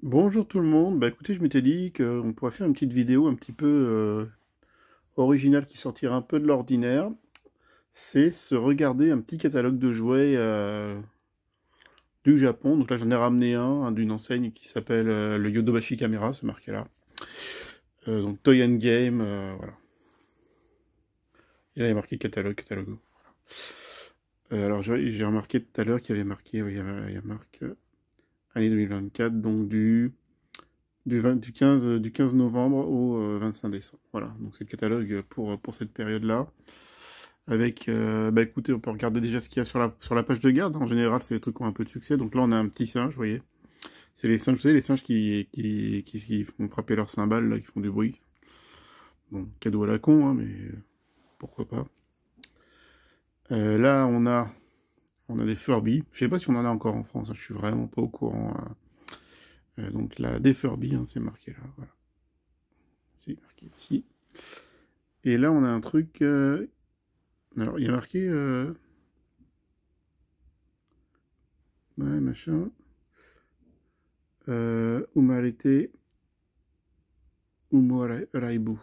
Bonjour tout le monde, bah écoutez, je m'étais dit qu'on pourrait faire une petite vidéo un petit peu originale qui sortirait un peu de l'ordinaire. C'est se regarder un petit catalogue de jouets du Japon. Donc là j'en ai ramené un d'une enseigne qui s'appelle le Yodobashi Camera, c'est marqué là. Donc Toy and Game, voilà. Et là il y a marqué catalogue. Alors j'ai remarqué tout à l'heure qu'il y avait marqué, oui, il y a marqué année 2024, donc du 15 novembre au 25 décembre. Voilà, donc c'est le catalogue pour cette période-là. Avec, bah écoutez, on peut regarder déjà ce qu'il y a sur la page de garde. En général, c'est les trucs qui ont un peu de succès. Donc là, on a un petit singe, vous voyez. C'est les singes, vous savez, les singes qui font frapper leurs cymbales, là, qui font du bruit. Bon, cadeau à la con, hein, mais pourquoi pas. Là, on a des Furby. Je sais pas si on en a encore en France, hein, je suis vraiment pas au courant. Donc là, des Furby, hein, c'est marqué là, voilà. C'est marqué ici. Et là, on a un truc. Alors, il y a marqué. Ouais, machin. Umarete Umo Raibu.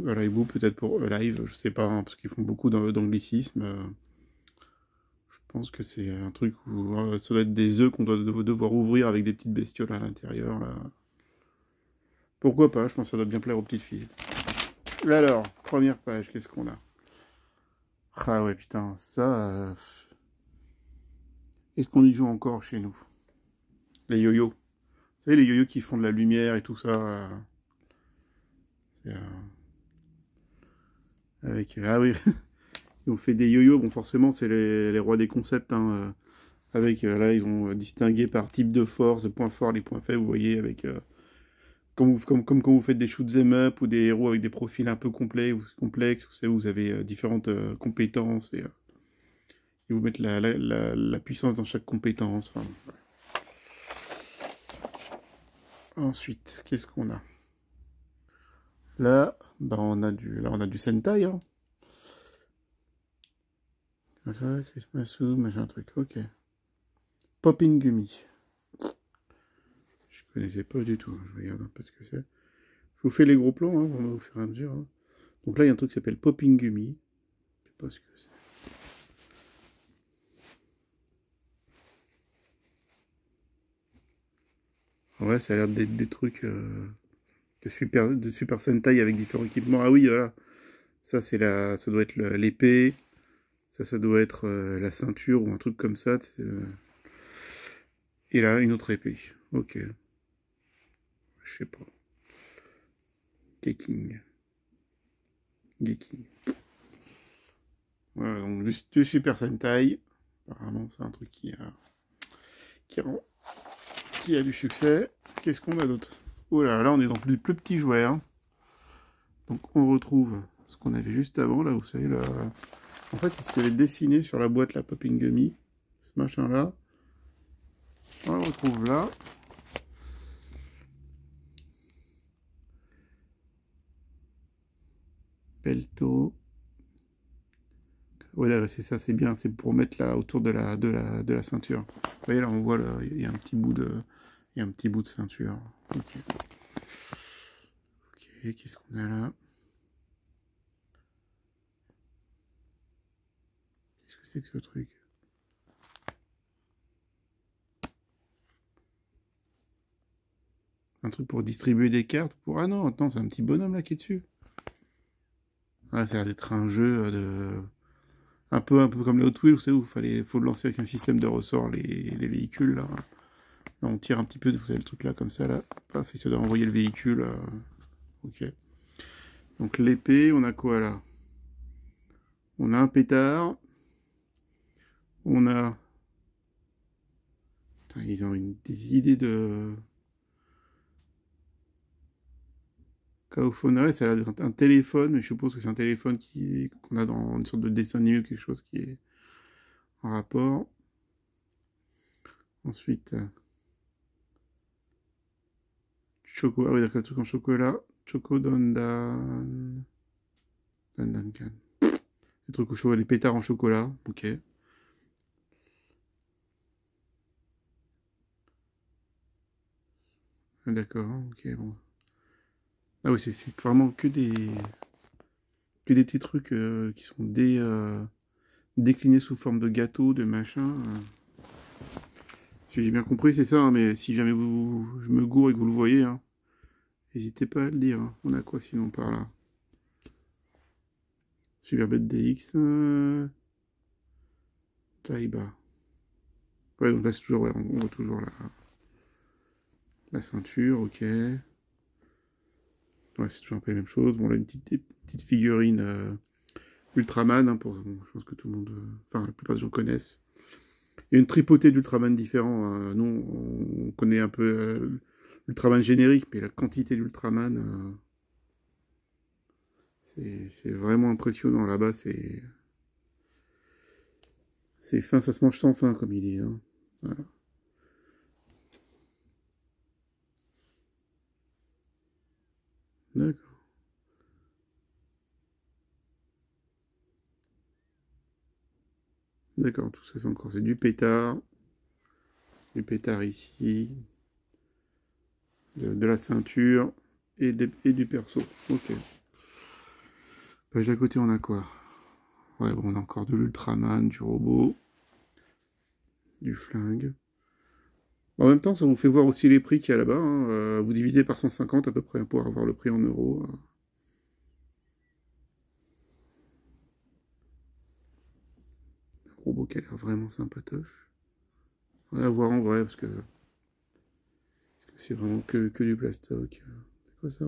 Raibu, peut-être pour Live, je sais pas, hein, parce qu'ils font beaucoup d'anglicisme. Je pense que c'est un truc où ça doit être des œufs qu'on doit devoir ouvrir avec des petites bestioles à l'intérieur, là. Pourquoi pas, je pense que ça doit bien plaire aux petites filles. Alors, première page, qu'est-ce qu'on a? Ah ouais, putain, ça... est-ce qu'on y joue encore chez nous? Les yo-yo. Vous savez, les yo-yo qui font de la lumière et tout ça. C'est, avec... Ah oui, ils ont fait des yo-yo, bon forcément c'est les rois des concepts, hein, avec là ils ont distingué par type de force, les points forts, les points faibles, vous voyez, avec comme quand vous faites des shoots 'em up ou des héros avec des profils un peu complexes, vous savez, vous avez différentes compétences et ils vous mettent la puissance dans chaque compétence. Enfin, ensuite, qu'est-ce qu'on a? Là, bah on a du Sentai, hein. Christmas, machin truc, ok. Popping Gummy. Je connaissais pas du tout, je regarde un peu ce que c'est. Je vous fais les gros plans, hein, vraiment au fur et à mesure, hein. Donc là, il y a un truc qui s'appelle Popping Gummy. Je sais pas ce que c'est. Ouais, ça a l'air d'être des trucs de Super Sentai avec différents équipements. Ah oui, voilà. Ça doit être l'épée. Ça doit être la ceinture ou un truc comme ça. Et là, une autre épée. Ok. Je sais pas. Geking. Geking. Voilà, donc du Super Sentai. Apparemment, c'est un truc qui, a, qui a du succès. Qu'est-ce qu'on a d'autre? Oh là, on est dans plus petits jouets, hein. Donc on retrouve ce qu'on avait juste avant, là, vous savez, là. En fait, c'est ce qu'il y avait dessiné sur la boîte, la Popping Gummy. Ce machin-là. On le retrouve là. Pelto. Ouais, c'est ça, c'est bien, c'est pour mettre là autour de la ceinture. Vous voyez, là, on voit, là, il y a un petit bout il y a un petit bout de ceinture. Ok. Ok, qu'est-ce qu'on a là? Qu'est-ce que c'est que ce truc? Un truc pour distribuer des cartes pour... Ah non, attends, c'est un petit bonhomme là qui est dessus. Ah, ça a l'air d'être un jeu de... un peu comme les Hot Wheels, vous savez, où faut le lancer avec un système de ressort, les véhicules, là. Là, on tire un petit peu, vous savez, le truc là, comme ça, là. Paf, et ça doit envoyer le véhicule. Ok. Donc l'épée, on a quoi là? On a un pétard. On a... Putain, ils ont des idées de... Kaofonare, ça a l'air d'être un téléphone, mais je suppose que c'est un téléphone qu'on a dans une sorte de dessin animé ou quelque chose qui est en rapport. Ensuite, Choco, ah oui, d'accord, le truc en chocolat. Choco Dondan. Dondankan. Des trucs au chocolat, des pétards en chocolat, ok. Ah, d'accord, ok, bon. Ah oui, c'est vraiment que des petits trucs qui sont déclinés sous forme de gâteau, de machin. Si j'ai bien compris, c'est ça, hein, mais si jamais je me gourre et que vous le voyez, hein, n'hésitez pas à le dire, hein. On a quoi sinon par là? Superbet DX, Taïba. Ouais, donc là, c'est toujours, ouais, on voit toujours la ceinture, ok. Ouais, c'est toujours un peu la même chose. Bon, là, des petites figurines Ultraman, hein, bon, je pense que tout le monde, enfin, la plupart des gens connaissent. Il y a une tripotée d'Ultraman différents, hein. Nous, on connaît un peu l'Ultraman générique, mais la quantité d'Ultraman, c'est vraiment impressionnant. Là-bas, c'est fin, ça se mange sans fin, comme il dit, hein. Voilà. D'accord. D'accord, tout ça, c'est encore, c'est du pétard ici, de la ceinture et du perso. Ok. Page d'à côté, on a quoi? Ouais, bon, on a encore de l'Ultraman, du robot, du flingue. En même temps, ça vous fait voir aussi les prix qu'il y a là-bas, hein. Vous divisez par 150 à peu près pour avoir le prix en euros. Un robot qui a l'air vraiment sympatoche. On va voir en vrai parce que c'est vraiment que du plastoc. C'est quoi ça?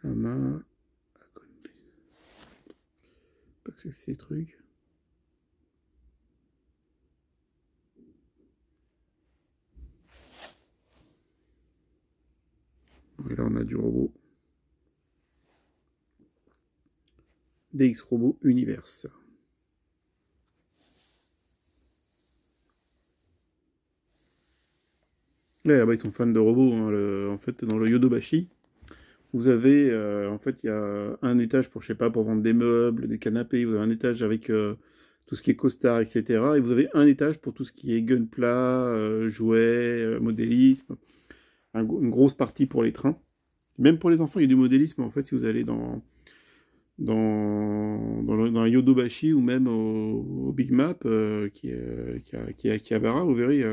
Hama. Pas que c'est ces trucs. Et là, on a du robot. DX Robot Universe. Ouais, là-bas, ils sont fans de robots, hein. En fait, dans le Yodobashi, vous avez, en fait, il y a un étage pour, je sais pas, pour vendre des meubles, des canapés. Vous avez un étage avec tout ce qui est costard, etc. Et vous avez un étage pour tout ce qui est gunpla, jouets, modélisme. Une grosse partie pour les trains. Même pour les enfants, il y a du modélisme. En fait, si vous allez dans un Yodobashi ou même au Big Map qui est à Akihabara, vous verrez,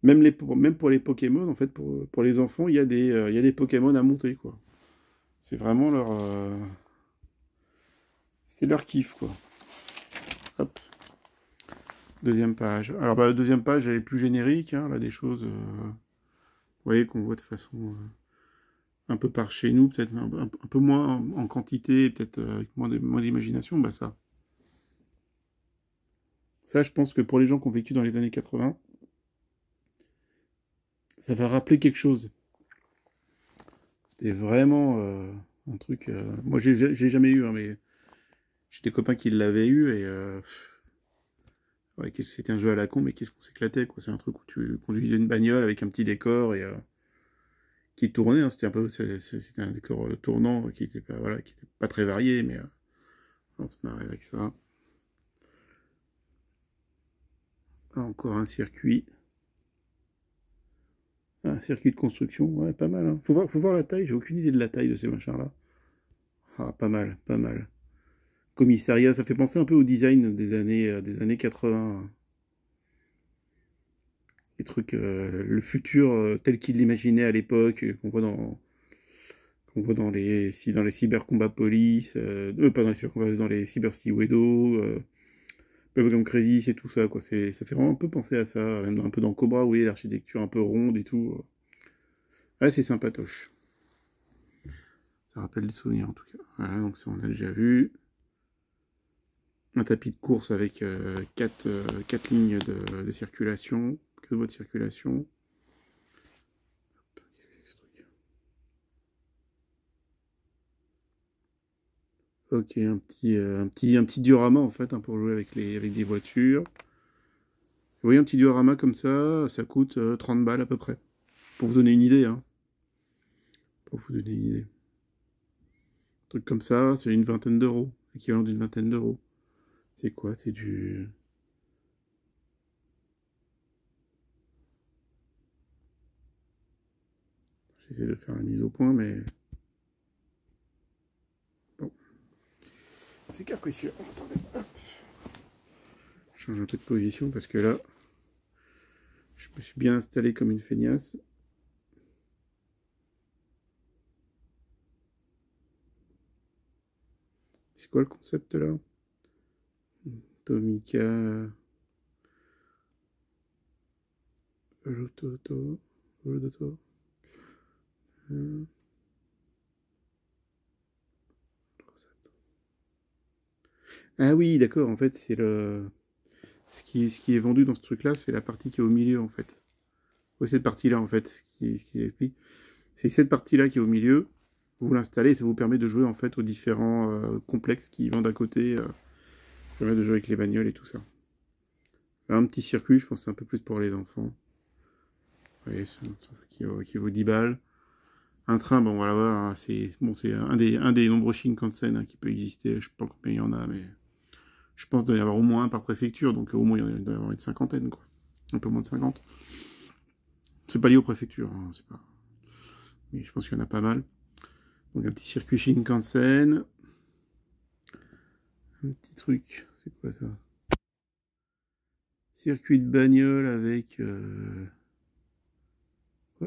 même pour les Pokémon, en fait, pour les enfants, il y a des Pokémon à monter, quoi. C'est vraiment c'est leur kiff, quoi. Hop, deuxième page. Alors, bah, la deuxième page, elle est plus générique, hein, là, des choses, vous voyez, qu'on voit de façon un peu par chez nous, peut-être un peu moins en quantité, peut-être avec moins d'imagination, bah ça. Ça, je pense que pour les gens qui ont vécu dans les années 80, ça va rappeler quelque chose. C'était vraiment un truc. Moi, j'ai jamais eu, hein, mais j'ai des copains qui l'avaient eu et ouais, c'était un jeu à la con, mais qu'est-ce qu'on s'éclatait, quoi. C'est un truc où tu conduisais une bagnole avec un petit décor et qui tournait, hein. C'était un peu, c'était un décor tournant qui était pas, voilà, qui était pas très varié, mais on se marrait avec ça. Ah, encore un circuit de construction, ouais, pas mal, hein. Faut voir la taille. J'ai aucune idée de la taille de ces machins-là. Ah, pas mal, pas mal. Commissariat, ça fait penser un peu au design des années 80. Les trucs, le futur tel qu'il l'imaginait à l'époque, qu'on voit dans les cybercombats police, pas dans les cybercombats, dans les cyber Stiwedo, Bubblegum Crazy, c'est tout ça, quoi. Ça fait vraiment un peu penser à ça, même un peu dans Cobra, vous voyez, l'architecture un peu ronde et tout. Ouais, c'est sympatoche. Ça rappelle des souvenirs, en tout cas. Voilà, donc ça, on a déjà vu. Un tapis de course avec quatre lignes de circulation, que de circulation. Qu'est-ce que c'est que ce truc? Ok, un petit diorama en fait, hein, pour jouer avec des voitures. Vous voyez un petit diorama comme ça coûte 30 balles à peu près. Pour vous donner une idée, hein. Pour vous donner une idée. Un truc comme ça, c'est une vingtaine d'euros. Équivalent d'une vingtaine d'euros. C'est quoi? C'est du. J'essaie de faire la mise au point, mais... Bon. C'est capricieux. Attendez, hop. Je change un peu de position parce que là, je me suis bien installé comme une feignasse. C'est quoi le concept là? Tomica... Lototo... Lototo... Ah oui, d'accord, en fait, c'est le... ce qui est vendu dans ce truc-là, c'est la partie qui est au milieu, en fait. Oui, cette partie-là, en fait, ce qui explique. C'est cette partie-là qui est au milieu. Vous l'installez et ça vous permet de jouer, en fait, aux différents complexes qui vendent à côté. Ça permet de jouer avec les bagnoles et tout ça. Un petit circuit, je pense que c'est un peu plus pour les enfants. Vous voyez, c'est un truc qui vaut 10 balles. Un train, bon, voilà, voilà, c'est bon, c'est un des nombreux Shinkansen hein, qui peut exister. Je sais pas combien il y en a, mais je pense qu'il doit y avoir au moins un par préfecture, donc au moins il doit y avoir une cinquantaine, quoi. Un peu moins de 50. C'est pas lié aux préfectures, hein, c'est pas... mais je pense qu'il y en a pas mal. Donc un petit circuit Shinkansen. Un petit truc, c'est quoi ça? Circuit de bagnole avec...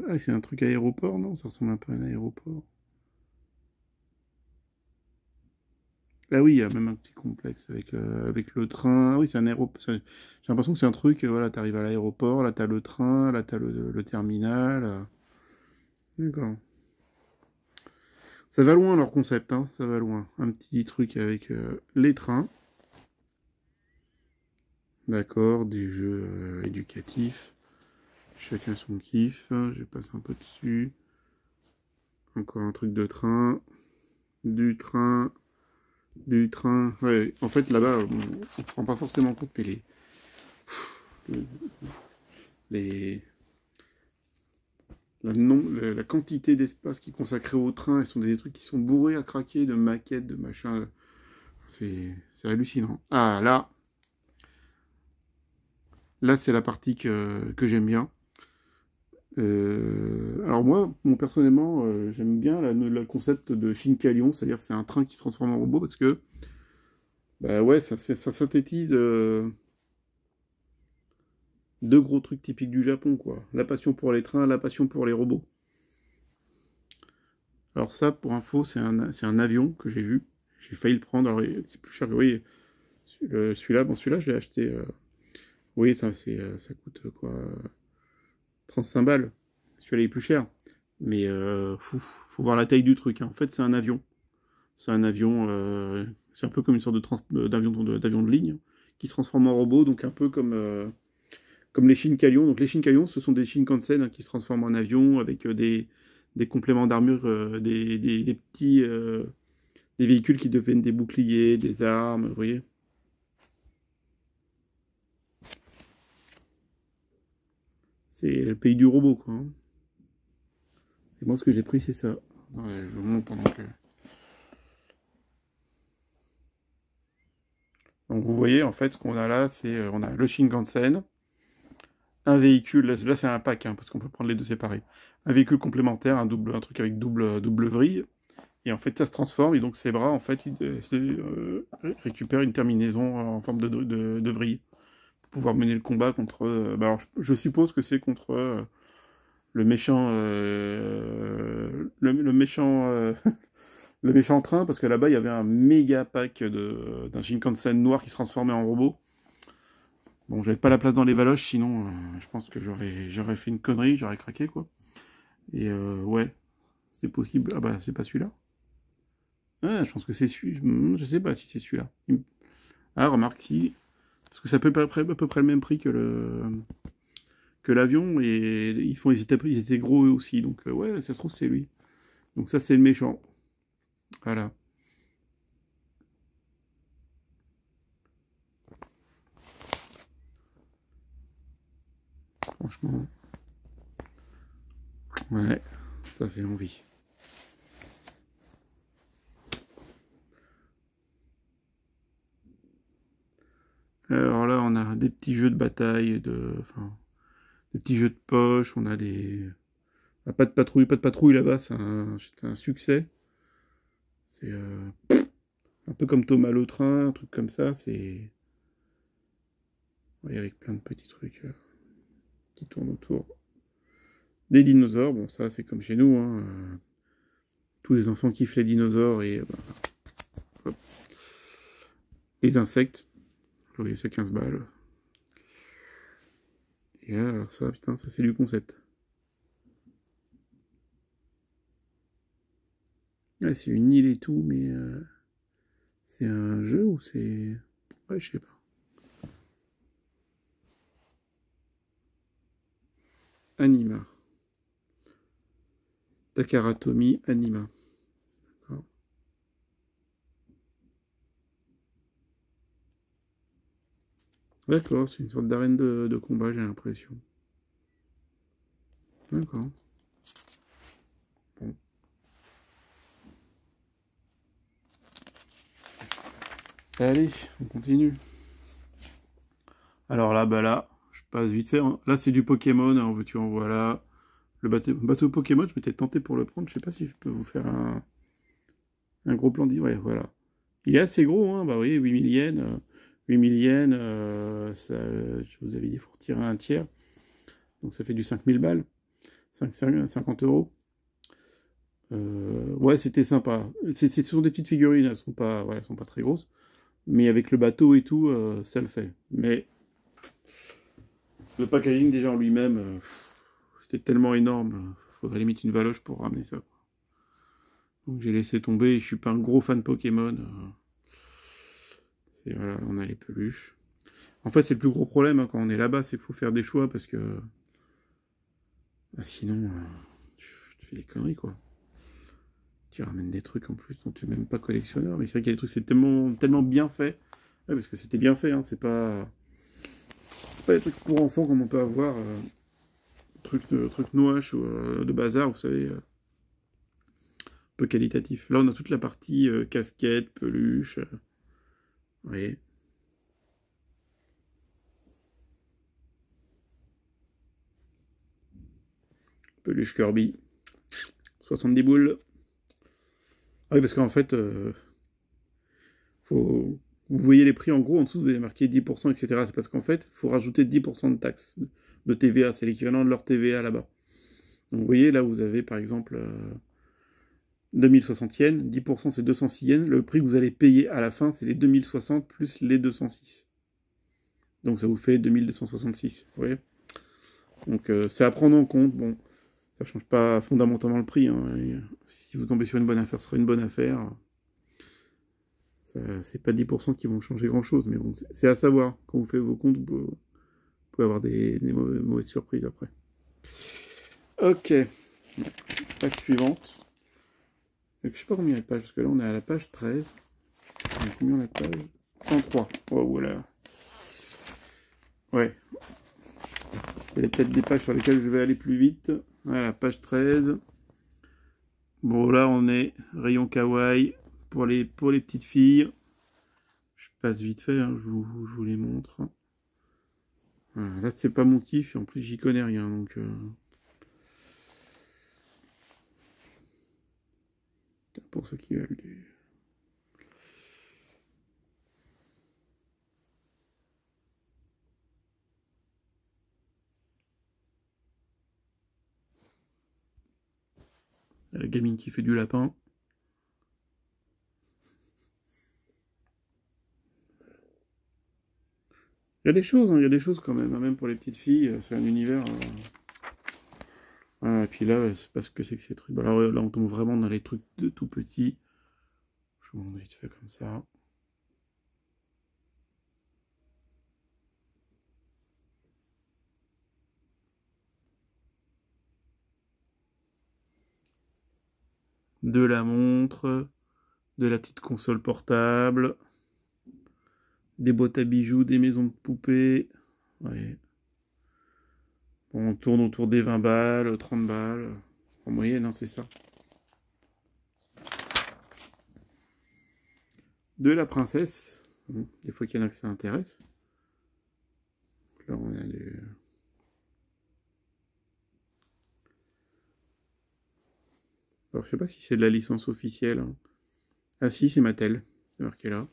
Ah, c'est un truc aéroport, non? Ça ressemble un peu à un aéroport. Ah oui, il y a même un petit complexe avec le train. Ah oui, c'est un aéroport. J'ai l'impression que c'est un truc, voilà, t'arrives à l'aéroport, là t'as le train, là t'as le terminal. D'accord. Ça va loin leur concept, hein, ça va loin. Un petit truc avec les trains. D'accord, des jeux éducatifs. Chacun son kiff. Je passe un peu dessus. Encore un truc de train. Du train. Du train. Ouais, en fait là-bas, on ne se rend pas forcément compte, mais les, la quantité d'espace qui est consacré au train, ce sont des trucs qui sont bourrés à craquer de maquettes, de machins. C'est hallucinant. Ah là c'est la partie que j'aime bien. Alors moi, personnellement, j'aime bien le concept de Shinkalyon, c'est-à-dire c'est un train qui se transforme en robot parce que bah ouais, ça synthétise deux gros trucs typiques du Japon, quoi. La passion pour les trains, la passion pour les robots. Alors ça, pour info, c'est un avion que j'ai vu. J'ai failli le prendre. Alors c'est plus cher que oui. Celui-là, bon celui-là, je l'ai acheté. Oui, ça coûte quoi 35 balles. Celui-là est plus cher. Mais faut voir la taille du truc, hein. En fait, c'est un avion. C'est un avion. C'est un peu comme une sorte d'avion de ligne qui se transforme en robot, donc un peu comme les Shinkalyon. Donc les Shinkalyon, ce sont des Shinkansen hein, qui se transforment en avion avec des compléments d'armure, des petits des véhicules qui deviennent des boucliers, des armes, vous voyez. C'est le pays du robot, quoi, hein. Et moi, ce que j'ai pris, c'est ça. Ouais, je vous montre pendant que... Donc vous voyez, en fait, ce qu'on a là, c'est on a le Shinkansen, un véhicule, là c'est un pack, hein, parce qu'on peut prendre les deux séparés. Un véhicule complémentaire, un truc avec double vrille, et en fait ça se transforme, et donc ses bras, en fait, récupèrent une terminaison en forme de vrille, pour pouvoir mener le combat contre... bah alors, je suppose que c'est contre le méchant... le méchant... le méchant train, parce que là-bas, il y avait un méga pack d'un Shinkansen noir qui se transformait en robot. Bon, j'avais pas la place dans les valoches, sinon je pense que j'aurais fait une connerie, j'aurais craqué, quoi. Et ouais, c'est possible. Ah bah, c'est pas celui-là. Ah, je pense que c'est celui... Je sais pas si c'est celui-là. Ah, remarque, si. Parce que c'est à peu près le même prix que l'avion, et ils étaient gros eux aussi, donc ouais, ça se trouve, c'est lui. Donc ça, c'est le méchant. Voilà. Franchement, ouais, ça fait envie. Alors là, on a des petits jeux de bataille, enfin, des petits jeux de poche, on a des... Ah, pas de patrouille là-bas, c'est un succès. C'est un peu comme Thomas le Train, un truc comme ça, c'est... Ouais, avec plein de petits trucs qui tournent autour. Des dinosaures, bon ça c'est comme chez nous, hein. Tous les enfants kiffent les dinosaures et bah, hop. Les insectes. Je voyais ça 15 balles. Et là, alors ça, putain, ça c'est du concept. Là, c'est une île et tout, mais c'est un jeu ou c'est... Ouais, je sais pas. Anima. Takaratomi Anima. D'accord, d'accord, c'est une sorte d'arène de combat, j'ai l'impression. D'accord. Bon. Allez, on continue. Alors là, bah là, je passe vite fait, hein. Là, c'est du Pokémon, en veux-tu, en voilà. Le bateau Pokémon, je m'étais tenté pour le prendre. Je sais pas si je peux vous faire un gros plan d'y. Ouais, voilà. Il est assez gros, hein. Bah oui, 8000 yens. 8000 yens, ça, je vous avais dit, il faut retirer un tiers. Donc ça fait du 5000 balles. 50 euros. Ouais, c'était sympa. Ce sont des petites figurines, elles sont pas très grosses. Mais avec le bateau et tout, ça le fait. Mais le packaging déjà en lui-même, c'était tellement énorme. Faudrait limite une valoche pour ramener ça. Donc j'ai laissé tomber. Je suis pas un gros fan Pokémon. Voilà, on a les peluches. En fait, c'est le plus gros problème hein, quand on est là-bas, c'est qu'il faut faire des choix parce que bah, sinon, tu fais des conneries quoi. Tu ramènes des trucs en plus dont tu n'es même pas collectionneur. Mais c'est vrai qu'il y a des trucs, c'est tellement bien fait. Ouais, parce que c'était bien fait, hein, c'est pas des trucs pour enfants comme on peut avoir. Trucs noaches ou de bazar, vous savez, peu qualitatif. Là, on a toute la partie casquette, peluche. Vous voyez. Peluche Kirby. 70 boules. Ah oui, parce qu'en fait, faut... vous voyez les prix en gros, en dessous vous avez marqué 10%, etc. C'est parce qu'en fait, il faut rajouter 10% de taxes, de TVA, c'est l'équivalent de leur TVA là-bas. Donc vous voyez, là vous avez par exemple 2060 yens, 10% c'est 206 yens, le prix que vous allez payer à la fin c'est les 2060 plus les 206. Donc ça vous fait 2266, vous voyez. Donc c'est à prendre en compte, bon, ça change pas fondamentalement le prix, hein. Si vous tombez sur une bonne affaire, ce sera une bonne affaire. C'est pas 10% qui vont changer grand chose, mais bon, c'est à savoir. Quand vous faites vos comptes, vous pouvez avoir des mauvaises surprises après. Ok, page suivante. Donc, je sais pas combien il y a de pages, parce que là on est à la page 13. Donc, combien on a de pages 103. Oh voilà. Ouais. Il y a peut-être des pages sur lesquelles je vais aller plus vite. Voilà, page 13. Bon, là on est rayon kawaii pour les petites filles. Je passe vite fait, hein, je vous les montre. Voilà, là c'est pas mon kiff, et en plus j'y connais rien, donc... Pour ceux qui veulent du... La gamine qui fait du lapin. Il y a des choses, hein, il y a des choses quand même, hein, même pour les petites filles, c'est un univers... Voilà, et puis là, c'est pas ce que c'est que ces trucs. Bah, alors là, on tombe vraiment dans les trucs de tout petit. Je vous montre vite fait comme ça. De la montre, de la petite console portable, des boîtes à bijoux, des maisons de poupées. Ouais. Bon, on tourne autour des 20 balles, 30 balles. En moyenne, hein, c'est ça. De la princesse. Bon, des fois qu'il y en a que ça intéresse. Là, on a du... Alors, je sais pas si c'est de la licence officielle, hein. Ah si, c'est Mattel. C'est marqué là.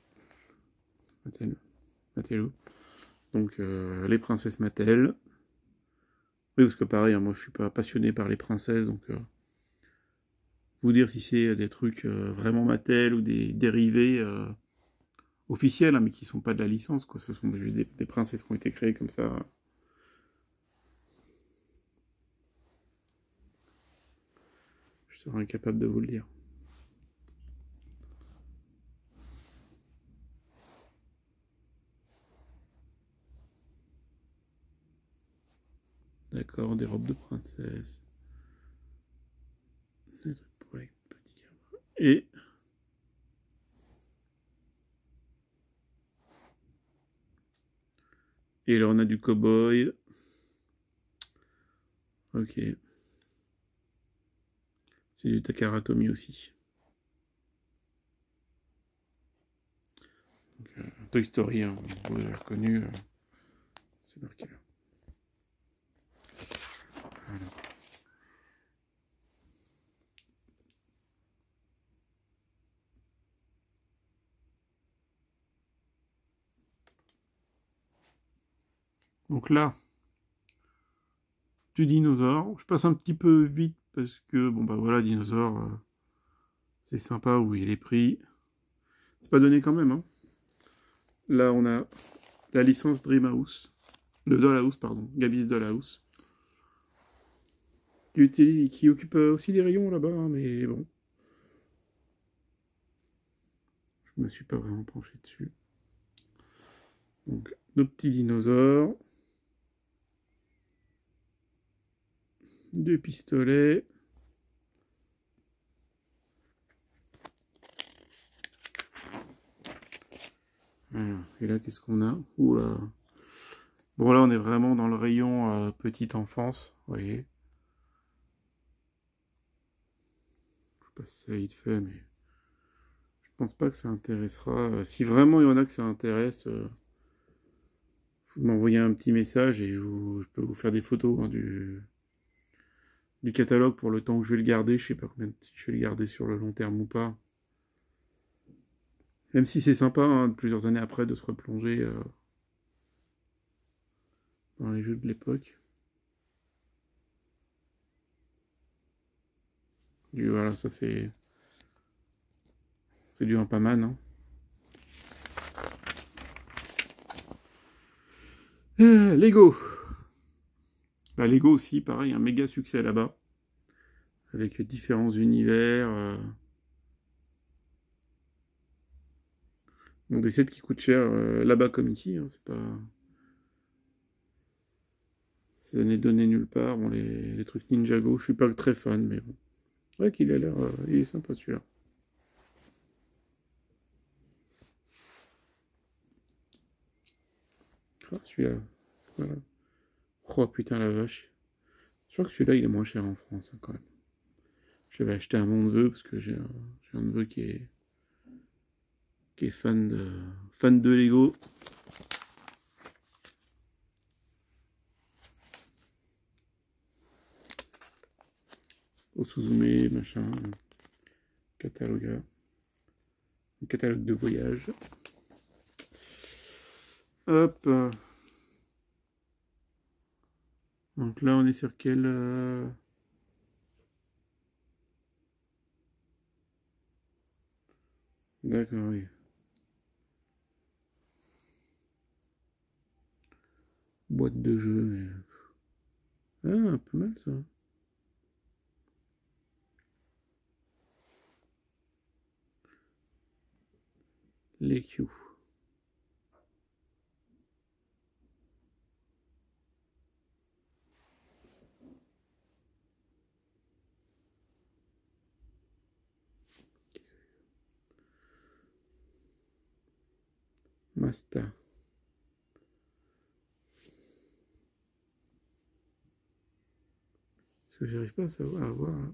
Mattel. Mattello. Donc, les princesses Mattel. Oui, parce que pareil, hein, moi je suis pas passionné par les princesses, donc vous dire si c'est des trucs vraiment Mattel ou des dérivés officiels, hein, mais qui sont pas de la licence, quoi. Ce sont juste des princesses qui ont été créées comme ça. Je serais incapable de vous le dire. D'accord, des robes de princesse. Des trucs pour les petits gamins. Et là on a du cow-boy. Ok. C'est du Takara Tomy aussi. Donc, Toy Story, hein, vous l'avez reconnu. C'est marqué là. Voilà. Donc là, du dinosaure. Je passe un petit peu vite parce que, bon bah voilà, dinosaure, c'est sympa où il est pris. C'est pas donné quand même, hein. Là, on a la licence Dreamhouse, de Dollhouse, pardon, Gabby's Dollhouse, qui occupe aussi des rayons là-bas, hein, mais bon, je me suis pas vraiment penché dessus. Donc, nos petits dinosaures, deux pistolets. Voilà. Et là, qu'est-ce qu'on a? Oula. Bon, là, on est vraiment dans le rayon petite enfance, vous voyez. Je sais pas si ça vite fait, mais je pense pas que ça intéressera. Si vraiment il y en a que ça intéresse, vous m'envoyez un petit message et je peux vous faire des photos, hein, du catalogue pour le temps que je vais le garder. Je sais pas combien si je vais le garder sur le long terme ou pas. Même si c'est sympa, hein, plusieurs années après, de se replonger dans les jeux de l'époque. Voilà, ça c'est du Ampaman, hein. Lego. Bah, Lego aussi, pareil, un méga succès là-bas, avec différents univers. Bon, des sets qui coûtent cher là-bas comme ici, hein, c'est pas. Ça n'est donné nulle part. Bon, les trucs Ninjago, je suis pas très fan, mais bon. Ouais, qu'il a l'air. Il est sympa celui-là. Ah, celui-là. Voilà. Oh putain la vache. Je crois que celui-là il est moins cher en France, hein, quand même. Je l'avais acheté à mon neveu parce que j'ai un neveu qui est fan de Lego. Au Suzume, machin. Catalogue. Un catalogue de voyage. Hop. Donc là on est sur quel. D'accord, oui. Boîte de jeu, mais. Ah, pas mal ça. Les Q. Masta. Parce que j'arrive pas à savoir à voir là.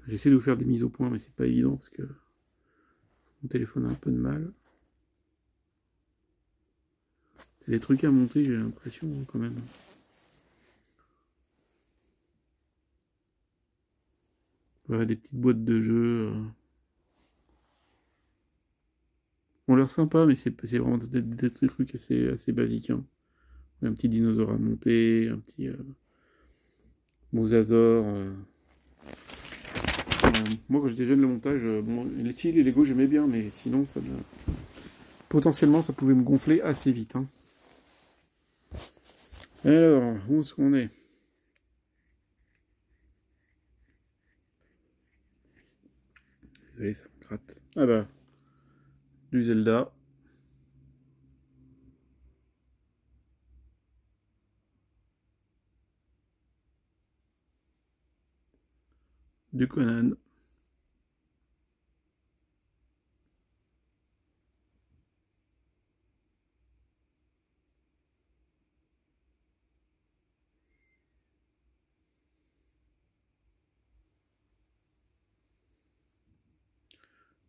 J'essaie de vous faire des mises au point, mais c'est pas évident parce que mon téléphone a un peu de mal. C'est des trucs à monter, j'ai l'impression, hein, quand même. Ouais, des petites boîtes de jeux. Ont l'air sympa, mais c'est vraiment des trucs assez basiques, hein. Un petit dinosaure à monter, un petit mosasaure. Moi, quand j'étais jeune, le montage, bon, les Lego, j'aimais bien, mais sinon, potentiellement, ça pouvait me gonfler assez vite, hein. Alors, où est-ce qu'on est? Désolé, ça me gratte. Ah bah, du Zelda. Du Conan.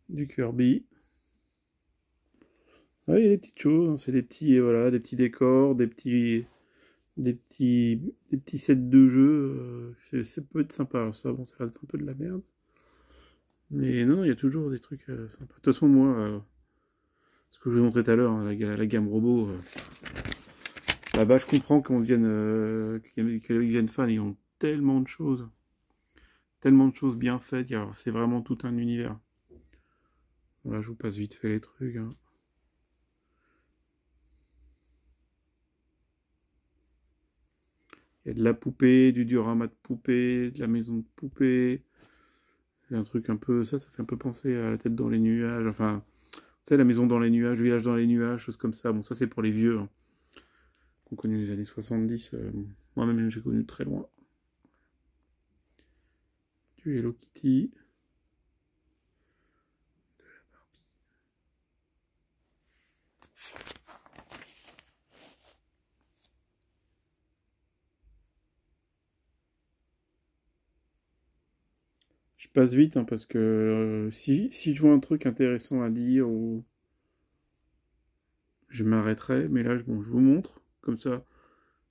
Du Kirby. Ouais, il y a des petites choses, hein. C'est des petits, voilà, des petits décors, des petits sets de jeux. Ça peut être sympa. Alors ça, bon, ça reste un peu de la merde. Mais non, il y a toujours des trucs sympas. De toute façon, moi, ce que je vous ai montré tout à l'heure, hein, la gamme robot, là-bas, je comprends qu'ils deviennent fans. Ils ont tellement de choses bien faites. Alors, c'est vraiment tout un univers. Bon, là, je vous passe vite fait les trucs, hein. Il y a de la poupée, du diorama de poupée, de la maison de poupée. Il y a un truc un peu. Ça fait un peu penser à la tête dans les nuages. Enfin, tu sais, la maison dans les nuages, le village dans les nuages, choses comme ça. Bon, ça, c'est pour les vieux, hein, qui ont connu les années 70. Moi-même, j'ai connu très loin. Du Hello Kitty. Je passe vite, hein, parce que si je vois un truc intéressant à dire, ou je m'arrêterai. Mais là, bon, je vous montre. Comme ça,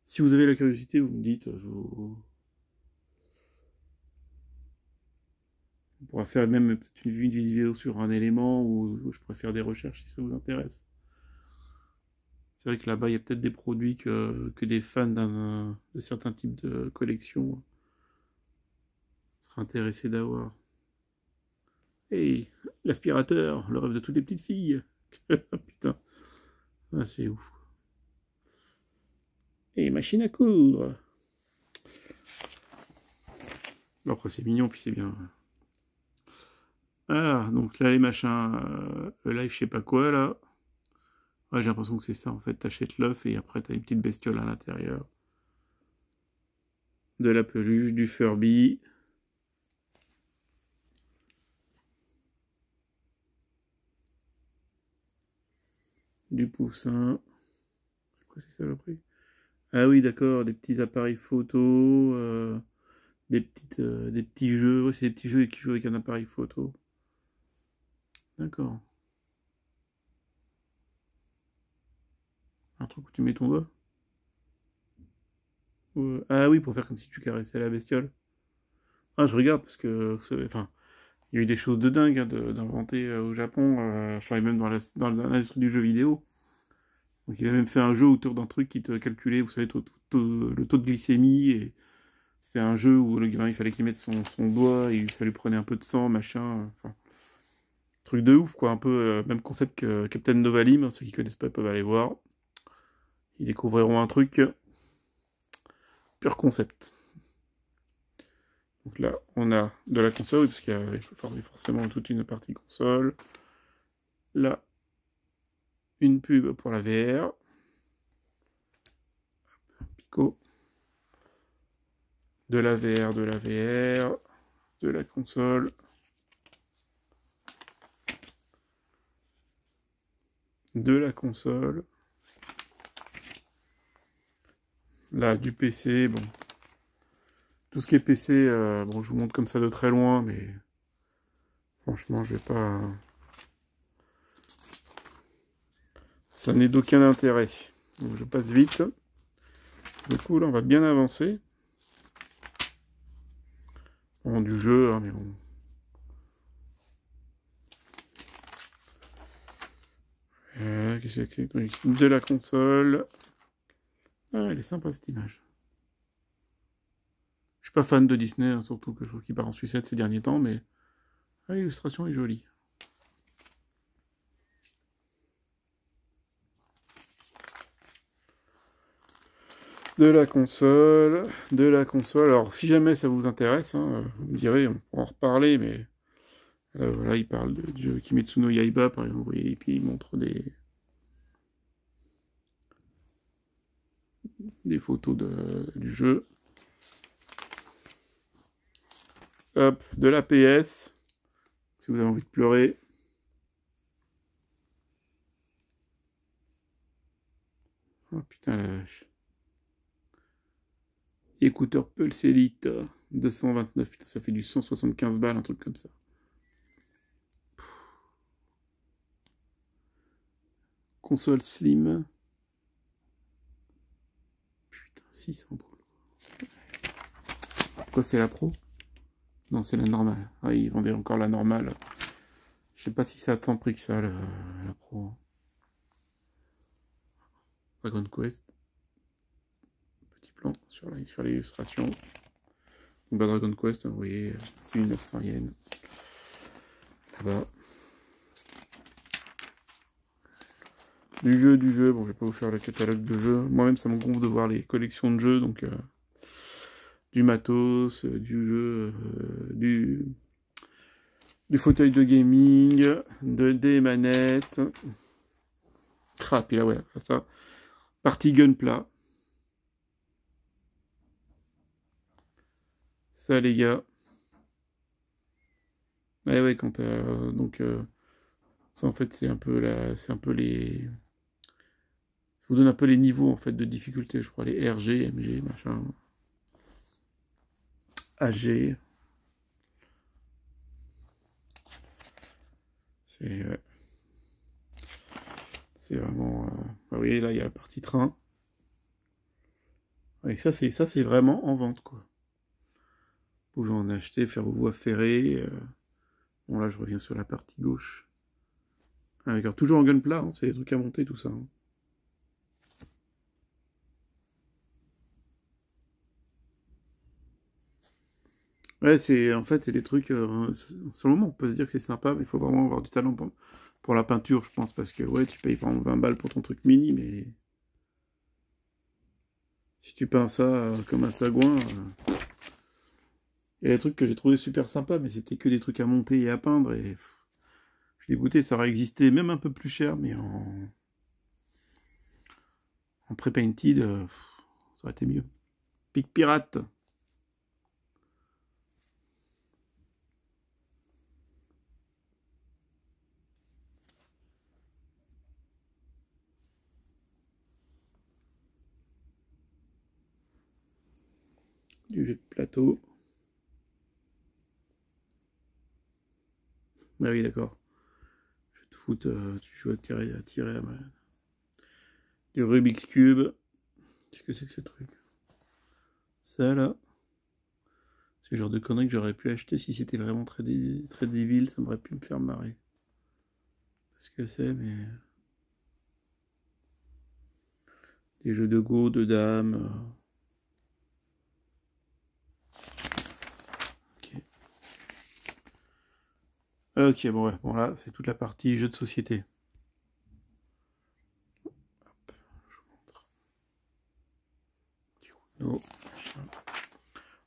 si vous avez la curiosité, vous me dites. On pourra faire même peut-être une vidéo sur un élément, ou je pourrais faire des recherches si ça vous intéresse. C'est vrai que là-bas, il y a peut-être des produits que des fans de certains types de collections seraient intéressés d'avoir. Hey, l'aspirateur, le rêve de toutes les petites filles. Putain, ah, c'est ouf. Et machine à coudre. Bon, après, c'est mignon, puis c'est bien. Voilà, donc là, les machins, live, je sais pas quoi, là. Ouais, j'ai l'impression que c'est ça, en fait. T'achètes l'œuf et après, t'as une petite bestiole à l'intérieur. De la peluche, du Furby. Du poussin. C'est quoi ces saloperies? Ah oui, d'accord, des petits appareils photo, des petits jeux. Ouais, c'est des petits jeux qui jouent avec un appareil photo. D'accord. Un truc où tu mets ton doigt. Ah oui, pour faire comme si tu caressais la bestiole. Ah, je regarde parce que, enfin, il y a eu des choses de dingue, hein, d'inventer au Japon, enfin, et même dans l'industrie du jeu vidéo. Donc, il a même fait un jeu autour d'un truc qui te calculait, vous savez, le taux de glycémie. Et c'était un jeu où le gamin, il fallait qu'il mette son doigt et ça lui prenait un peu de sang, machin. Enfin, truc de ouf, quoi. Un peu même concept que Captain Novalim. Ceux qui connaissent pas peuvent aller voir. Ils découvriront un truc pur concept. Donc là, on a de la console, parce qu'il y a forcément toute une partie console. Là, une pub pour la VR. Pico. De la VR, de la VR. De la console. De la console. Là, du PC, bon. Tout ce qui est PC, bon, je vous montre comme ça de très loin, mais franchement, je vais pas. Ça n'est d'aucun intérêt. Donc, je passe vite. Du coup, là, on va bien avancer. Bon, du jeu, hein, mais bon. Qu'est-ce que c'est que de la console. Ah, elle est sympa cette image. Je suis pas fan de Disney, hein, surtout que je trouve qu'il part en sucette ces derniers temps, mais ah, l'illustration est jolie. De la console, de la console. Alors, si jamais ça vous intéresse, hein, vous me direz, on pourra en reparler, mais voilà, il parle du jeu Kimetsu no Yaiba, par exemple, vous voyez, et puis il montre des photos du jeu. Hop, de la PS, si vous avez envie de pleurer. Oh putain la vache. Écouteur Pulse Elite, 229, putain, ça fait du 175 balles, un truc comme ça. Console Slim. Putain, 600 boules. Quoi, c'est la Pro? Non, c'est la normale. Ah, ils vendaient encore la normale. Je sais pas si ça a tant pris que ça, la Pro. Dragon Quest. Petit plan sur l'illustration. Donc, bah, Dragon Quest, vous voyez, 6900 yens. Là-bas. Du jeu. Bon, je vais pas vous faire le catalogue de jeux. Moi-même, ça me gonfle de voir les collections de jeux. Donc, du matos, du jeu, du fauteuil de gaming, des manettes. Crap, et là, ouais, ça. Partie Gunpla. Ça, les gars. Ouais, quand donc, ça, en fait, c'est un peu les. Ça vous donne un peu les niveaux, en fait, de difficulté, je crois. Les RG, MG, machin. AG. Ouais. C'est vraiment. Bah oui, là, il y a la partie train. Et ça, c'est vraiment en vente, quoi. Vous pouvez en acheter, faire vos voies ferrées. Bon, là, je reviens sur la partie gauche. Ah, d'accord, toujours en gunpla, hein, c'est des trucs à monter, tout ça. Hein. Ouais, en fait, c'est des trucs. Sur le moment, on peut se dire que c'est sympa, mais il faut vraiment avoir du talent pour la peinture, je pense, parce que ouais, tu payes par exemple 20 balles pour ton truc mini, mais si tu peins ça comme un sagouin, il y a des trucs que j'ai trouvé super sympas, mais c'était que des trucs à monter et à peindre, et je suis dégoûté, ça aurait existé même un peu plus cher, mais en pré-painted, ça aurait été mieux. Pic pirate. Du jeu de plateau. Ah oui, d'accord. Jeu de foot, tu joues à tirer à main. Du Rubik's Cube. Qu'est-ce que c'est que ce truc? Ça, là. C'est le genre de conneries que j'aurais pu acheter si c'était vraiment très débile. Ça m'aurait pu me faire marrer. Parce que c'est, mais... Des jeux de go, de dames. Ok. Ok, bon, ouais. Bon, là, c'est toute la partie jeux de société. Hop, je vous montre. Oh,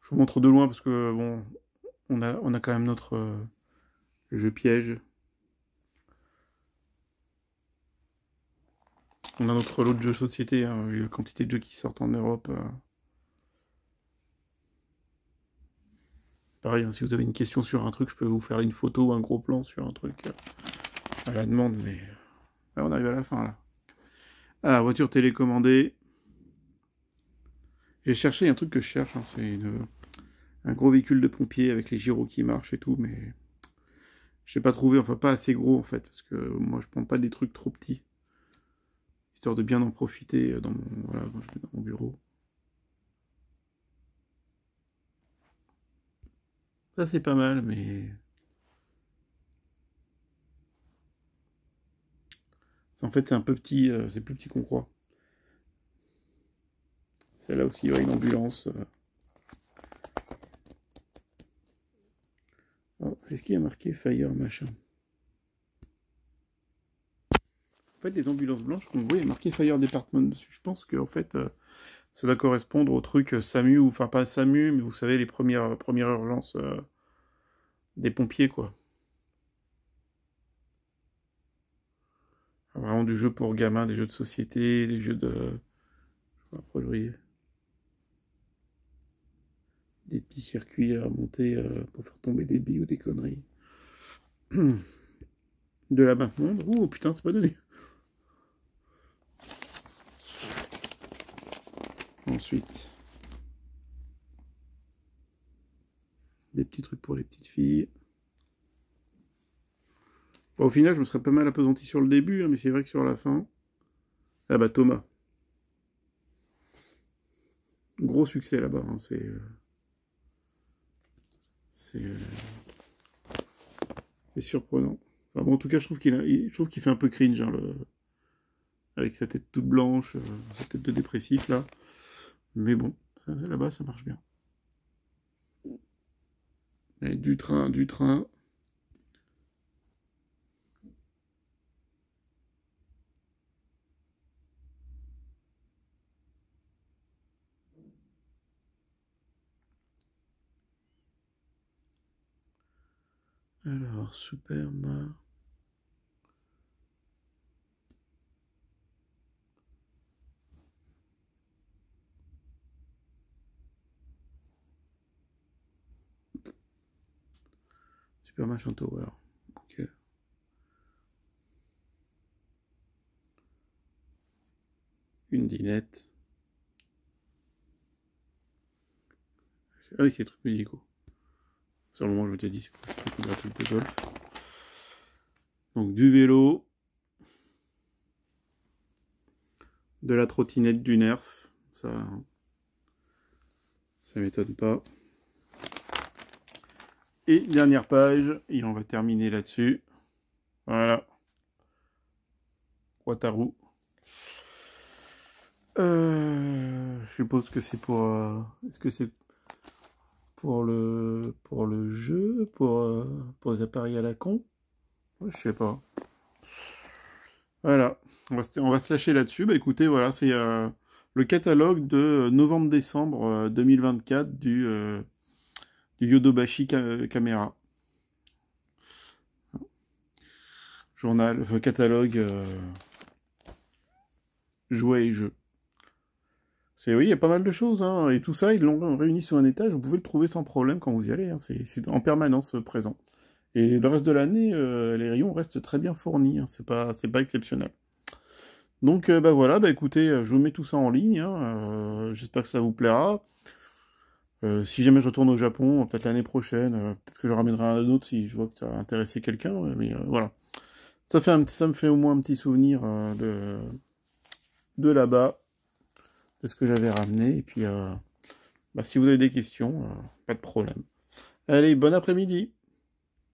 je vous montre de loin parce que, bon, on a quand même notre jeu piège. On a notre lot de jeux société. Hein, vu la quantité de jeux qui sortent en Europe. Pareil, hein, si vous avez une question sur un truc, je peux vous faire une photo ou un gros plan sur un truc à la demande, mais là, on arrive à la fin, là. Ah, voiture télécommandée. J'ai cherché un truc que je cherche, hein, c'est un gros véhicule de pompier avec les gyros qui marchent et tout, mais je n'ai pas trouvé, enfin pas assez gros en fait, parce que moi je prends pas des trucs trop petits, histoire de bien en profiter voilà, quand je vais dans mon bureau. Ça c'est pas mal, mais En fait, c'est un peu petit, c'est plus petit qu'on croit. C'est là aussi, il y a une ambulance. Oh, est-ce qu'il y a marqué Fire machin? En fait, les ambulances blanches qu'on voit, il y a marqué Fire Department dessus. Je pense que en fait, ça doit correspondre au truc SAMU, ou enfin pas SAMU, mais vous savez, les premières urgences des pompiers, quoi. Vraiment du jeu pour gamins, des jeux de société, des jeux de... Après, vous voyez, des petits circuits à monter pour faire tomber des billes ou des conneries. De la main monde. Oh putain, c'est pas donné. Ensuite, des petits trucs pour les petites filles. Bon, au final, je me serais pas mal appesanti sur le début, hein, mais c'est vrai que sur la fin... Ah bah Thomas. Gros succès là-bas, hein, c'est surprenant. Enfin, bon, en tout cas, je trouve qu'il fait un peu cringe, hein, avec sa tête toute blanche, sa tête de dépressif là. Mais bon, là-bas, ça marche bien. Et du train, du train. Alors, Superma. Superma Tower. Ok. Une dinette. Ah oui, c'est des trucs médicaux. Sur le moment, je t'ai dit, c'est quoi ce truc, un truc de golf. Donc, du vélo. De la trottinette, du Nerf. Ça m'étonne pas. Et dernière page, et on va terminer là-dessus. Voilà. Wataru. Je suppose que c'est pour... Est-ce que c'est pour le jeu, pour les appareils à la con? Ouais, je sais pas. Voilà. On va se lâcher là-dessus. Bah écoutez, voilà, c'est le catalogue de novembre-décembre 2024 du Yodobashi Camera. Journal, enfin, catalogue jouets et jeux. Oui, il y a pas mal de choses, hein, et tout ça, ils l'ont réuni sur un étage, vous pouvez le trouver sans problème quand vous y allez, hein, c'est en permanence présent. Et le reste de l'année, les rayons restent très bien fournis, hein, c'est pas exceptionnel. Donc bah voilà, bah écoutez, je vous mets tout ça en ligne, hein, j'espère que ça vous plaira. Si jamais je retourne au Japon, peut-être l'année prochaine, peut-être que je ramènerai un autre si je vois que ça a intéressé quelqu'un, mais voilà. Ça me fait au moins un petit souvenir de là-bas, de ce que j'avais ramené, et puis bah, si vous avez des questions, pas de problème. Allez, bon après-midi.